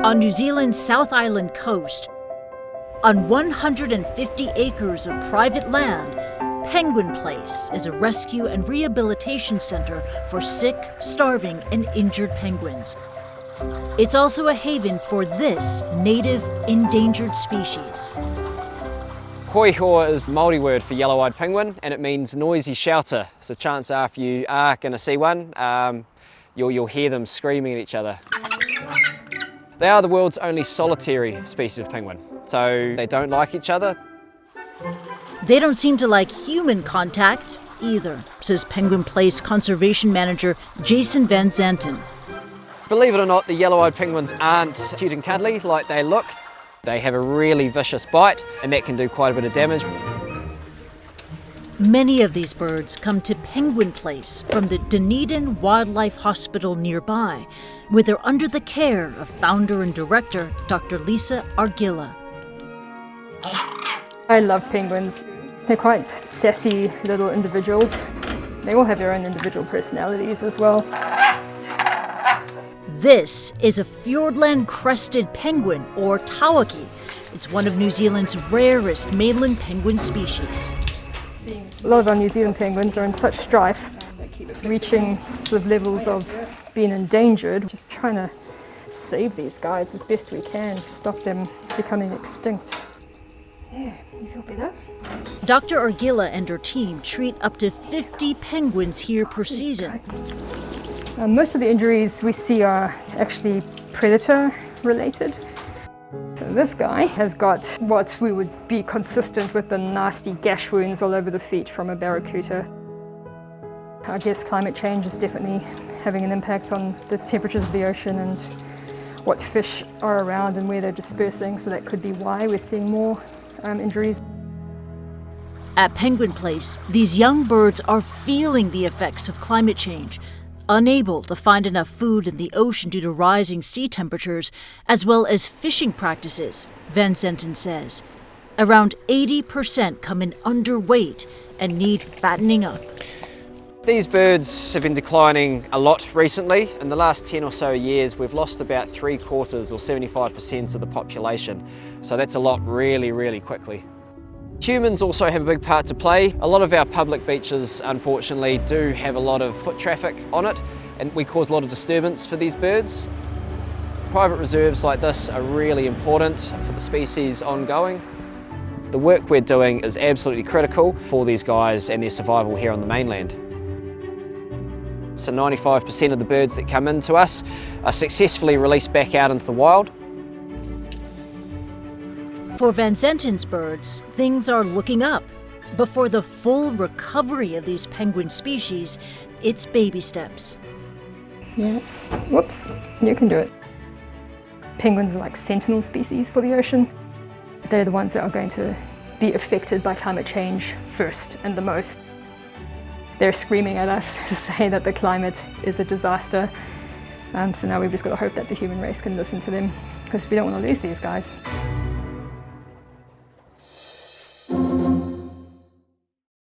On New Zealand's South Island coast, on 150 acres of private land, Penguin Place is a rescue and rehabilitation center for sick, starving, and injured penguins. It's also a haven for this native endangered species. Hoi is the Māori word for yellow-eyed penguin, and it means noisy shouter. So chances are if you are going to see one, you'll hear them screaming at each other. They are the world's only solitary species of penguin, so they don't like each other. They don't seem to like human contact either, says Penguin Place Conservation Manager Jason Van Zanten. Believe it or not, the yellow-eyed penguins aren't cute and cuddly like they look. They have a really vicious bite, and that can do quite a bit of damage. Many of these birds come to Penguin Place from the Dunedin Wildlife Hospital nearby, where they're under the care of founder and director Dr. Lisa Argilla. I love penguins. They're quite sassy little individuals. They all have their own individual personalities as well. This is a Fiordland crested penguin, or tawaki. It's one of New Zealand's rarest mainland penguin species. A lot of our New Zealand penguins are in such strife, reaching sort of levels of being endangered. Just trying to save these guys as best we can to stop them becoming extinct. Yeah, you feel better? Dr. Argilla and her team treat up to 50 penguins here per season. Most of the injuries we see are actually predator related. So this guy has got what we would be consistent with the nasty gash wounds all over the feet from a barracuda. I guess climate change is definitely having an impact on the temperatures of the ocean and what fish are around and where they're dispersing, so that could be why we're seeing more injuries. At Penguin Place, these young birds are feeling the effects of climate change, unable to find enough food in the ocean due to rising sea temperatures, as well as fishing practices, Van Zanten says. Around 80% come in underweight and need fattening up. These birds have been declining a lot recently. In the last 10 or so years, we've lost about 3/4 or 75% of the population. So that's a lot really, really quickly. Humans also have a big part to play. A lot of our public beaches, unfortunately, do have a lot of foot traffic on it, and we cause a lot of disturbance for these birds. Private reserves like this are really important for the species ongoing. The work we're doing is absolutely critical for these guys and their survival here on the mainland. So 95% of the birds that come into us are successfully released back out into the wild. For Van Zanten's birds, things are looking up. But for the full recovery of these penguin species, it's baby steps. Yeah, whoops, you can do it. Penguins are like sentinel species for the ocean. They're the ones that are going to be affected by climate change first and the most. They're screaming at us to say that the climate is a disaster. So now we've just got to hope that the human race can listen to them, because we don't want to lose these guys.